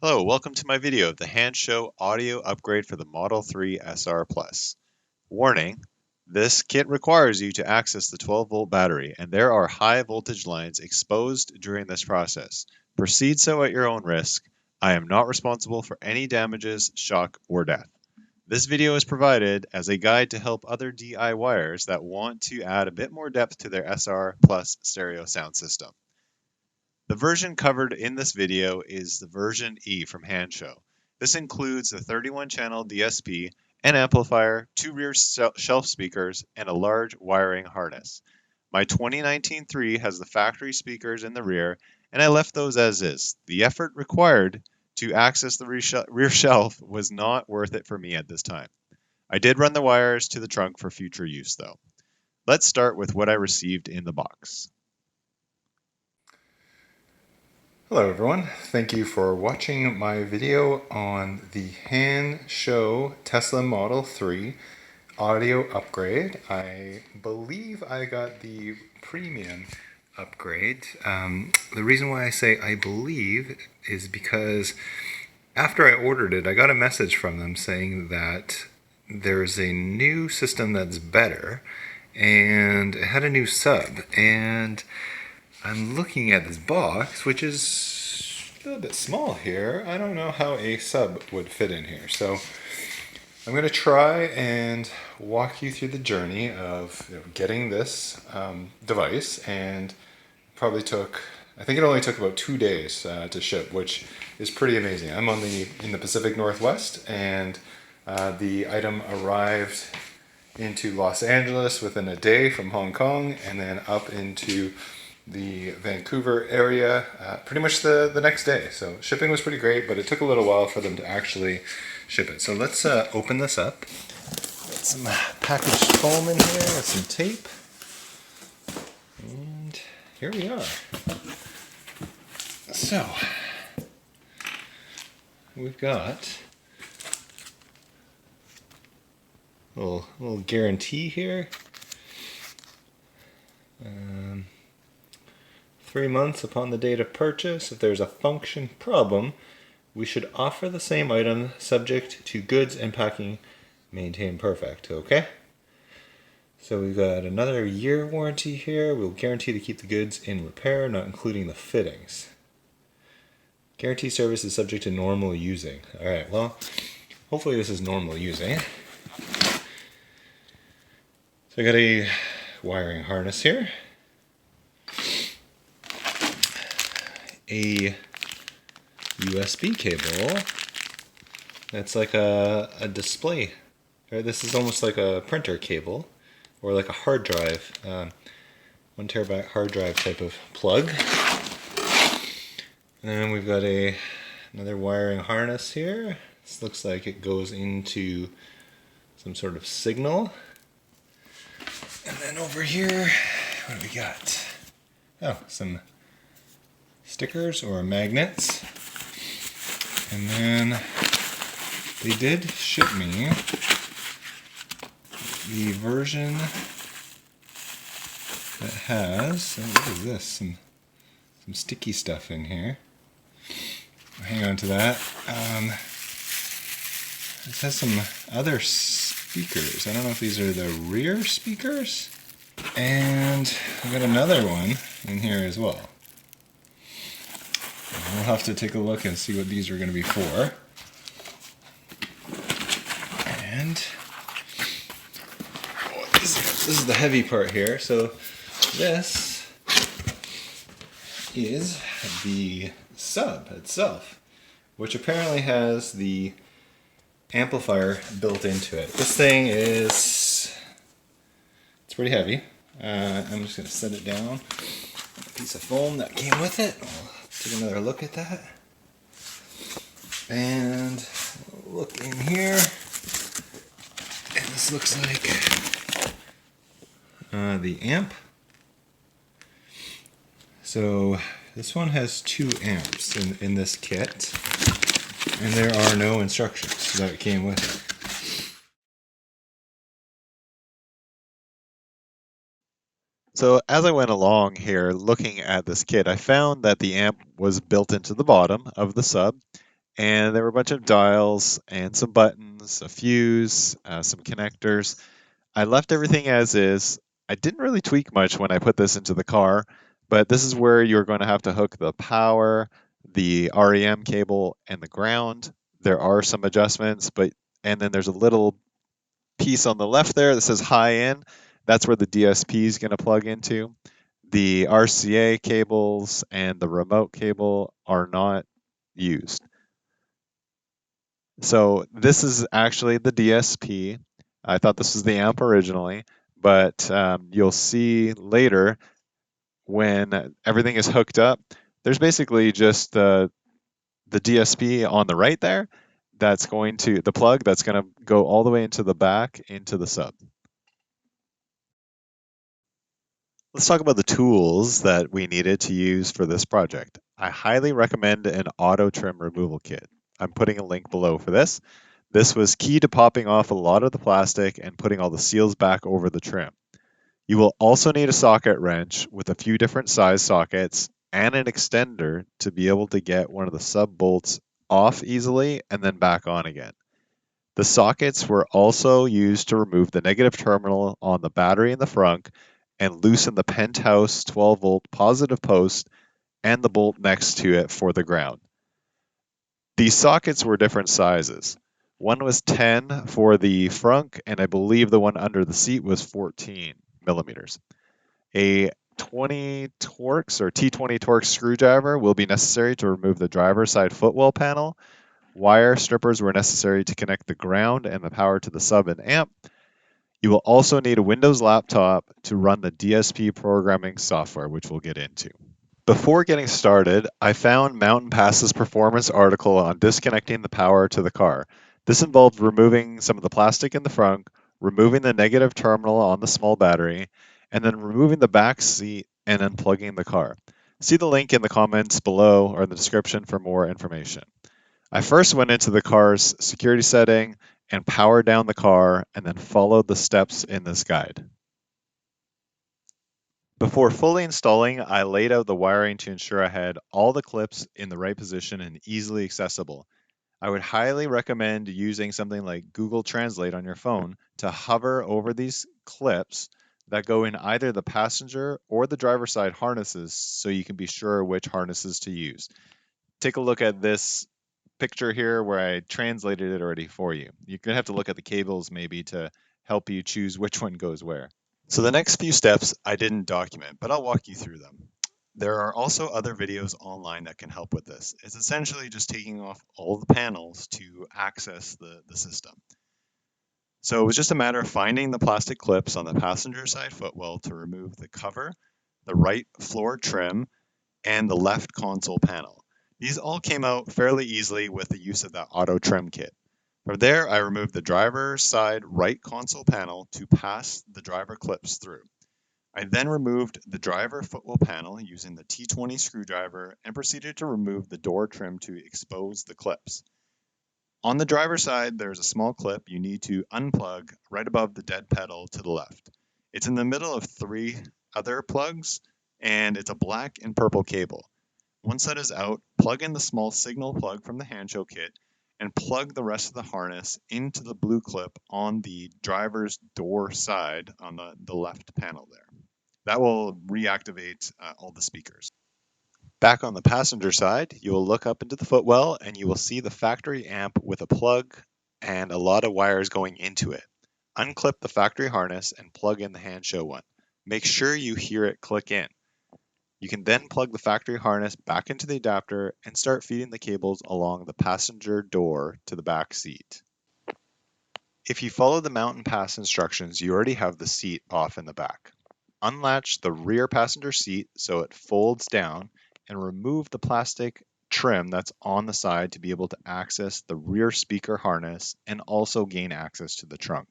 Hello, welcome to my video of the Hansshow audio upgrade for the Model 3 SR Plus. Warning, this kit requires you to access the 12-volt battery, and there are high voltage lines exposed during this process. Proceed so at your own risk. I am not responsible for any damages, shock, or death. This video is provided as a guide to help other DIYers that want to add a bit more depth to their SR Plus stereo sound system. The version covered in this video is the version E from Hansshow. This includes a 31-channel DSP, an amplifier, two rear shelf speakers, and a large wiring harness. My 2019 3 has the factory speakers in the rear, and I left those as is. The effort required to access the rear shelf was not worth it for me at this time. I did run the wires to the trunk for future use though. Let's start with what I received in the box. Hello everyone, thank you for watching my video on the Hansshow Tesla Model 3 audio upgrade. I believe I got the premium upgrade. The reason why I say I believe is because after I ordered it, I got a message from them saying that there's a new system that's better and it had a new sub, and I'm looking at this box, which is a little bit small here. I don't know how a sub would fit in here. So I'm going to try and walk you through the journey of getting this device, and probably took, I think it only took about 2 days to ship, which is pretty amazing. I'm in the Pacific Northwest, and the item arrived into Los Angeles within a day from Hong Kong, and then up into the Vancouver area pretty much the next day. So shipping was pretty great, but it took a little while for them to actually ship it. So let's open this up. Got some packaged foam in here with some tape. And here we are. So we've got a little guarantee here. 3 months upon the date of purchase. If there's a function problem, we should offer the same item subject to goods and packing maintained perfect. Okay? So we've got another year warranty here. We'll guarantee to keep the goods in repair, not including the fittings. Guarantee service is subject to normal using. Alright, well, hopefully this is normal using. So I got a wiring harness here. A USB cable that's like a display. Right, this is almost like a printer cable, or like a hard drive, 1 terabyte hard drive type of plug. And then we've got another wiring harness here. This looks like it goes into some sort of signal. And then over here, what do we got? Oh, some stickers or magnets. And then they did ship me the version that has, what is this? Some sticky stuff in here. Hang on to that. This has some other speakers. I don't know if these are the rear speakers. And I've got another one in here as well. We'll have to take a look and see what these are going to be for. And this is the heavy part here. So this is the sub itself, which apparently has the amplifier built into it. This thing it's pretty heavy. I'm just going to set it down. A piece of foam that came with it. Take another look at that. And look in here. And this looks like the amp. So this one has 2 amps in this kit. And there are no instructions that came with it. So as I went along here looking at this kit, I found that the amp was built into the bottom of the sub, and there were a bunch of dials and some buttons, a fuse, some connectors. I left everything as is. I didn't really tweak much when I put this into the car, but this is where you're going to have to hook the power, the REM cable, and the ground. There are some adjustments, and then there's a little piece on the left there that says high in. That's where the DSP is going to plug into. The RCA cables and the remote cable are not used. So this is actually the DSP. I thought this was the amp originally, but you'll see later when everything is hooked up, there's basically just the DSP on the right there. That's going to the plug that's going to go all the way into the back into the sub. Let's talk about the tools that we needed to use for this project. I highly recommend an auto trim removal kit. I'm putting a link below for this. This was key to popping off a lot of the plastic and putting all the seals back over the trim. You will also need a socket wrench with a few different size sockets and an extender to be able to get one of the sub bolts off easily and then back on again. The sockets were also used to remove the negative terminal on the battery in the front and loosen the penthouse 12-volt positive post and the bolt next to it for the ground. These sockets were different sizes. One was 10 for the front, and I believe the one under the seat was 14 millimeters. A 20 Torx or T20 Torx screwdriver will be necessary to remove the driver's side footwell panel. Wire strippers were necessary to connect the ground and the power to the sub and amp. You will also need a Windows laptop to run the DSP programming software, which we'll get into. Before getting started, I found Mountain Pass's performance article on disconnecting the power to the car. This involved removing some of the plastic in the front, removing the negative terminal on the small battery, and then removing the back seat and unplugging the car. See the link in the comments below or in the description for more information. I first went into the car's security setting and powered down the car and then followed the steps in this guide. Before fully installing, I laid out the wiring to ensure I had all the clips in the right position and easily accessible. I would highly recommend using something like Google Translate on your phone to hover over these clips that go in either the passenger or the driver's side harnesses so you can be sure which harnesses to use. Take a look at this picture here where I translated it already for you. You're going to have to look at the cables maybe to help you choose which one goes where. So the next few steps I didn't document, but I'll walk you through them. There are also other videos online that can help with this. It's essentially just taking off all the panels to access the system. So it was just a matter of finding the plastic clips on the passenger side footwell to remove the cover, the right floor trim, and the left console panel. These all came out fairly easily with the use of that auto trim kit. From there, I removed the driver's side right console panel to pass the driver clips through. I then removed the driver footwell panel using the T20 screwdriver and proceeded to remove the door trim to expose the clips. On the driver's side, there's a small clip you need to unplug right above the dead pedal to the left. It's in the middle of 3 other plugs, and it's a black and purple cable. Once that is out, plug in the small signal plug from the Hansshow kit and plug the rest of the harness into the blue clip on the driver's door side on the left panel there. That will reactivate all the speakers. Back on the passenger side, you will look up into the footwell and you will see the factory amp with a plug and a lot of wires going into it. Unclip the factory harness and plug in the Hansshow one. Make sure you hear it click in. You can then plug the factory harness back into the adapter and start feeding the cables along the passenger door to the back seat. If you follow the Mountain Pass instructions, you already have the seat off in the back. Unlatch the rear passenger seat so it folds down and remove the plastic trim that's on the side to be able to access the rear speaker harness and also gain access to the trunk.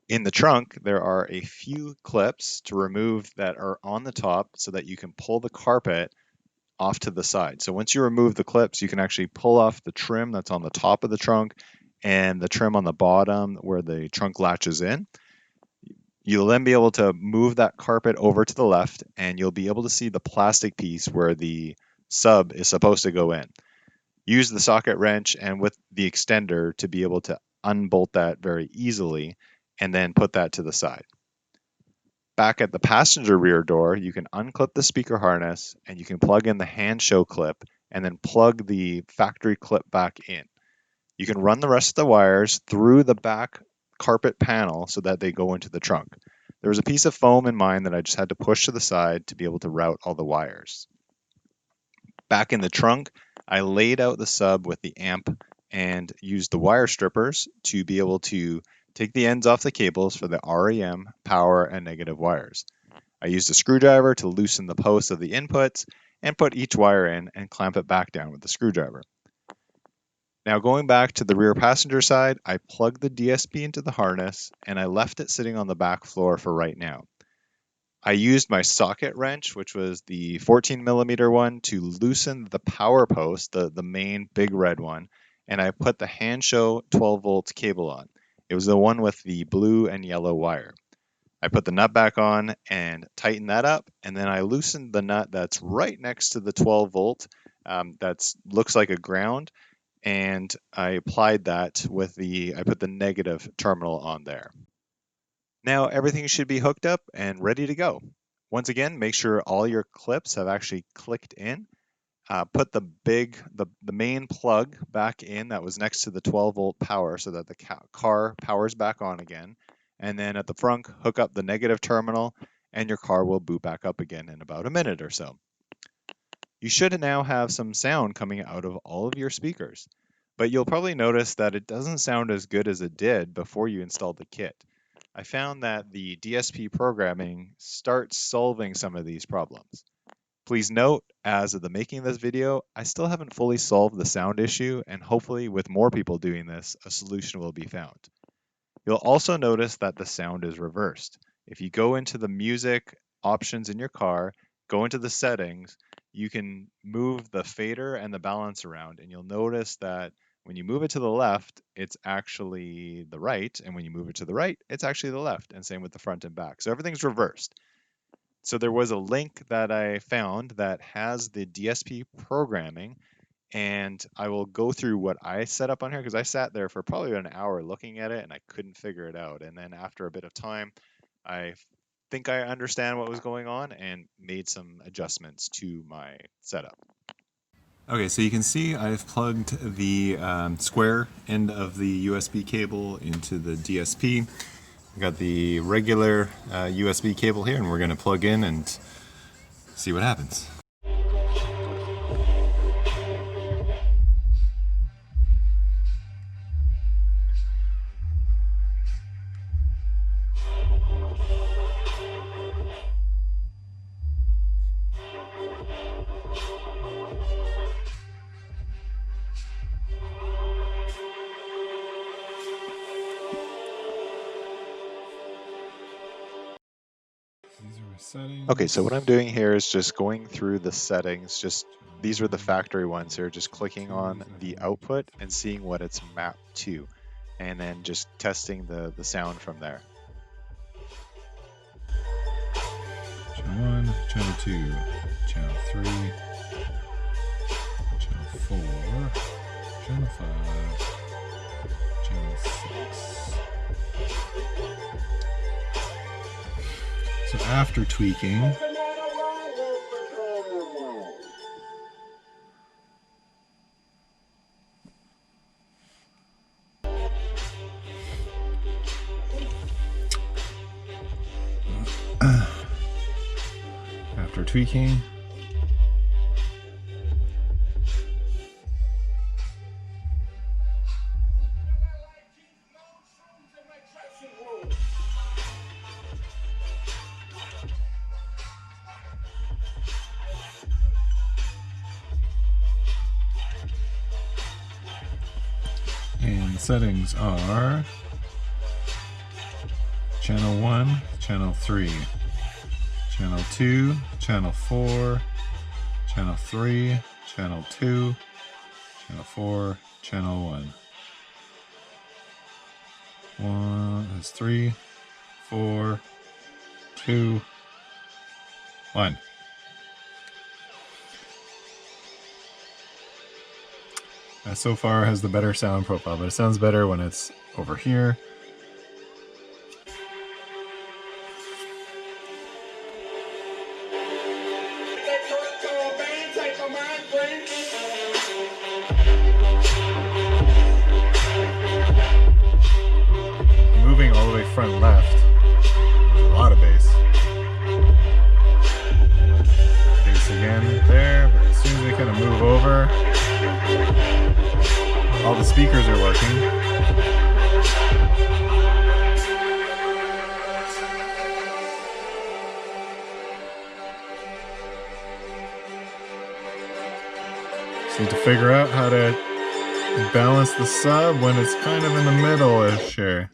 In the trunk, there are a few clips to remove that are on the top so that you can pull the carpet off to the side. So once you remove the clips, you can actually pull off the trim that's on the top of the trunk and the trim on the bottom where the trunk latches in. You'll then be able to move that carpet over to the left and you'll be able to see the plastic piece where the sub is supposed to go in. Use the socket wrench and with the extender to be able to unbolt that very easily and then put that to the side. Back at the passenger rear door, you can unclip the speaker harness and you can plug in the Hansshow clip and then plug the factory clip back in. You can run the rest of the wires through the back carpet panel so that they go into the trunk. There was a piece of foam in mine that I just had to push to the side to be able to route all the wires. Back in the trunk, I laid out the sub with the amp and used the wire strippers to be able to take the ends off the cables for the REM, power, and negative wires. I used a screwdriver to loosen the posts of the inputs and put each wire in and clamp it back down with the screwdriver. Now going back to the rear passenger side, I plugged the DSP into the harness and I left it sitting on the back floor for right now. I used my socket wrench, which was the 14 millimeter one, to loosen the power post, the main big red one, and I put the Hansshow 12 volt cable on. It was the one with the blue and yellow wire. I put the nut back on and tightened that up, and then I loosened the nut that's right next to the 12 volt that looks like a ground, and I applied that with I put the negative terminal on there. Now everything should be hooked up and ready to go. Once again, make sure all your clips have actually clicked in. Put the main plug back in that was next to the 12 volt power so that the car powers back on again. And then at the front, hook up the negative terminal and your car will boot back up again in about a minute or so. You should now have some sound coming out of all of your speakers, but you'll probably notice that it doesn't sound as good as it did before you installed the kit. I found that the DSP programming starts solving some of these problems. Please note, as of the making of this video, I still haven't fully solved the sound issue, and hopefully with more people doing this, a solution will be found. You'll also notice that the sound is reversed. If you go into the music options in your car, go into the settings, you can move the fader and the balance around, and you'll notice that when you move it to the left, it's actually the right, and when you move it to the right, it's actually the left, and same with the front and back. So everything's reversed. So there was a link that I found that has the DSP programming, and I will go through what I set up on here because I sat there for probably an hour looking at it and I couldn't figure it out. And then after a bit of time, I think I understand what was going on and made some adjustments to my setup. Okay, so you can see I've plugged the square end of the USB cable into the DSP. I've got the regular USB cable here, and we're going to plug in and see what happens. Okay, so what I'm doing here is just going through the settings. These are the factory ones here, just clicking on the output and seeing what it's mapped to, and then just testing the sound from there. Channel 1, Channel 2, Channel 3, Channel 4, Channel 5, Channel 6. So after tweaking, and the settings are Channel 1, Channel 3, Channel 2, Channel 4, Channel 3, Channel 2, Channel 4, Channel 1. That's 3, 4, 2, 1. so far has the better sound profile, but it sounds better when it's over here. Moving all the way front left, there's a lot of bass. Bass again there, but as soon as we kind of move over, all the speakers are working. Just need to figure out how to balance the sub when it's kind of in the middle-ish here.